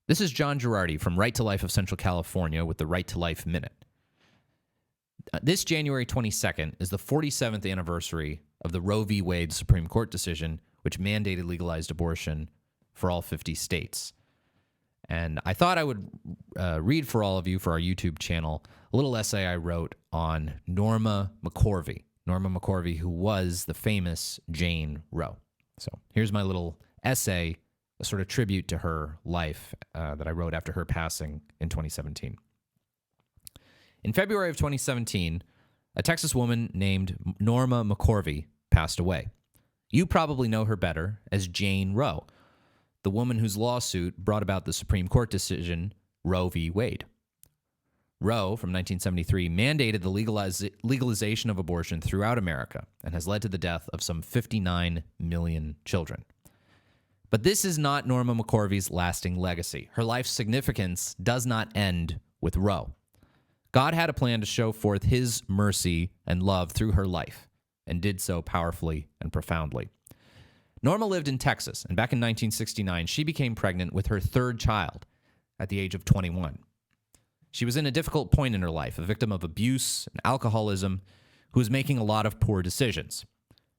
This is John Gerardi from Right to Life of Central California with the Right to Life Minute. This January 22nd is the 47th anniversary of the Roe v. Wade Supreme Court decision, which mandated legalized abortion for all 50 states. And I thought I would read for all of you, for our YouTube channel, a little essay I wrote on Norma McCorvey. Norma McCorvey, who was the famous Jane Roe. So here's my little essay, a sort of tribute to her life that I wrote after her passing in 2017. In February of 2017, a Texas woman named Norma McCorvey passed away. You probably know her better as Jane Roe, the woman whose lawsuit brought about the Supreme Court decision Roe v. Wade. Roe, from 1973, mandated the legalization of abortion throughout America and has led to the death of some 59 million children. But this is not Norma McCorvey's lasting legacy. Her life's significance does not end with Roe. God had a plan to show forth his mercy and love through her life, and did so powerfully and profoundly. Norma lived in Texas, and back in 1969, she became pregnant with her third child at the age of 21. She was in a difficult point in her life, a victim of abuse and alcoholism, who was making a lot of poor decisions.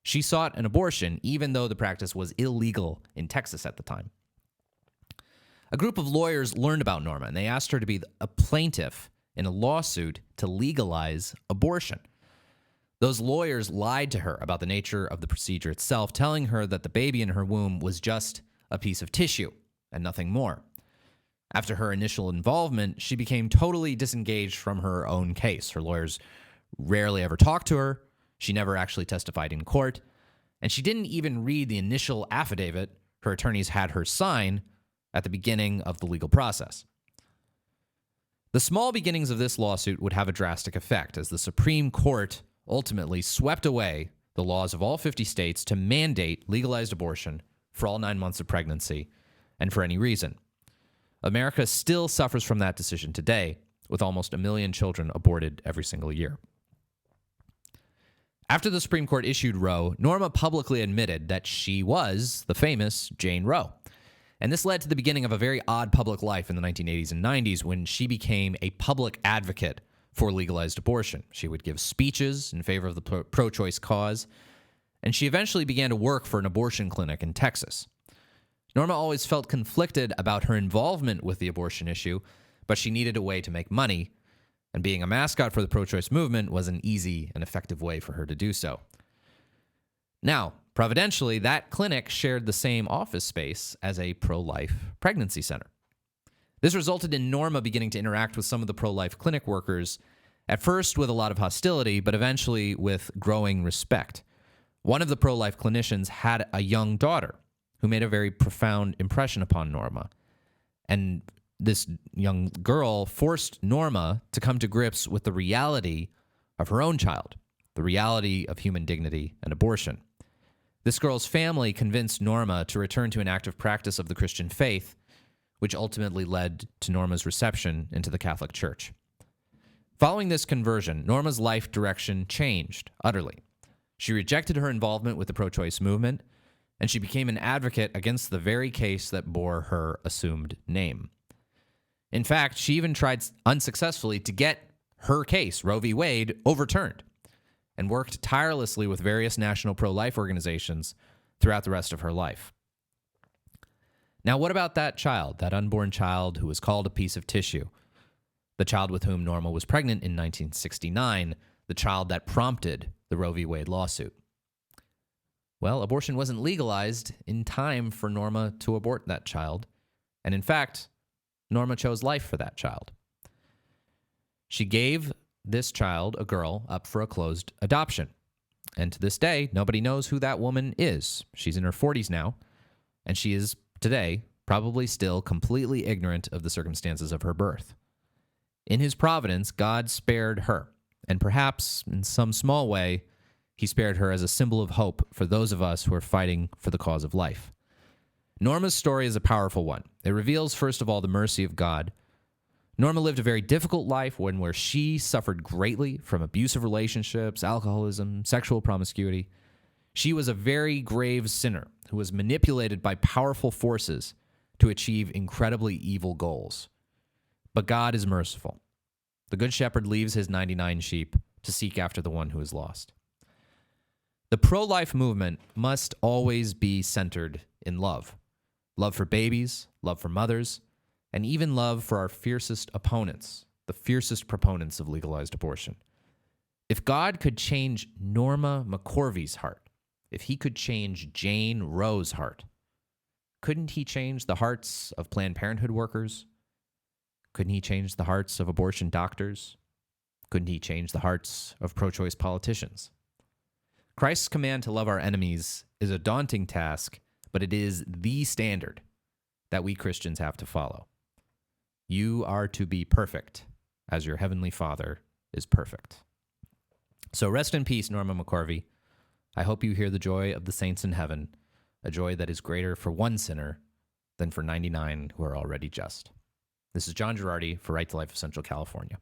She sought an abortion, even though the practice was illegal in Texas at the time. A group of lawyers learned about Norma, and they asked her to be a plaintiff in a lawsuit to legalize abortion. Those lawyers lied to her about the nature of the procedure itself, telling her that the baby in her womb was just a piece of tissue and nothing more. After her initial involvement, she became totally disengaged from her own case. Her lawyers rarely ever talked to her. She never actually testified in court. And she didn't even read the initial affidavit her attorneys had her sign at the beginning of the legal process. The small beginnings of this lawsuit would have a drastic effect, as the Supreme Court ultimately swept away the laws of all 50 states to mandate legalized abortion for all 9 months of pregnancy and for any reason. America still suffers from that decision today, with almost 1 million children aborted every single year. After the Supreme Court issued Roe, Norma publicly admitted that she was the famous Jane Roe. And this led to the beginning of a very odd public life in the 1980s and 90s when she became a public advocate for legalized abortion. She would give speeches in favor of the pro-choice cause, and she eventually began to work for an abortion clinic in Texas. Norma always felt conflicted about her involvement with the abortion issue, but she needed a way to make money, and being a mascot for the pro-choice movement was an easy and effective way for her to do so. Now, providentially, that clinic shared the same office space as a pro-life pregnancy center. This resulted in Norma beginning to interact with some of the pro-life clinic workers, at first with a lot of hostility, but eventually with growing respect. One of the pro-life clinicians had a young daughter who made a very profound impression upon Norma. And this young girl forced Norma to come to grips with the reality of her own child, the reality of human dignity and abortion. This girl's family convinced Norma to return to an active practice of the Christian faith, which ultimately led to Norma's reception into the Catholic Church. Following this conversion, Norma's life direction changed utterly. She rejected her involvement with the pro-choice movement, and she became an advocate against the very case that bore her assumed name. In fact, she even tried unsuccessfully to get her case, Roe v. Wade, overturned, and worked tirelessly with various national pro-life organizations throughout the rest of her life. Now, what about that child, that unborn child who was called a piece of tissue? The child with whom Norma was pregnant in 1969, the child that prompted the Roe v. Wade lawsuit. Well, abortion wasn't legalized in time for Norma to abort that child, and in fact, Norma chose life for that child. She gave this child, a girl, up for a closed adoption. And to this day, nobody knows who that woman is. She's in her 40s now, and she is, today, probably still completely ignorant of the circumstances of her birth. In his providence, God spared her, and perhaps, in some small way, he spared her as a symbol of hope for those of us who are fighting for the cause of life. Norma's story is a powerful one. It reveals, first of all, the mercy of God. Norma lived a very difficult life where she suffered greatly from abusive relationships, alcoholism, sexual promiscuity. She was a very grave sinner who was manipulated by powerful forces to achieve incredibly evil goals. But God is merciful. The Good Shepherd leaves his 99 sheep to seek after the one who is lost. The pro-life movement must always be centered in love. Love for babies, love for mothers, and even love for our fiercest opponents, the fiercest proponents of legalized abortion. If God could change Norma McCorvey's heart, if he could change Jane Roe's heart, couldn't he change the hearts of Planned Parenthood workers? Couldn't he change the hearts of abortion doctors? Couldn't he change the hearts of pro-choice politicians? Christ's command to love our enemies is a daunting task, but it is the standard that we Christians have to follow. You are to be perfect as your heavenly Father is perfect. So rest in peace, Norma McCorvey. I hope you hear the joy of the saints in heaven, a joy that is greater for one sinner than for 99 who are already just. This is John Gerardi for Right to Life of Central California.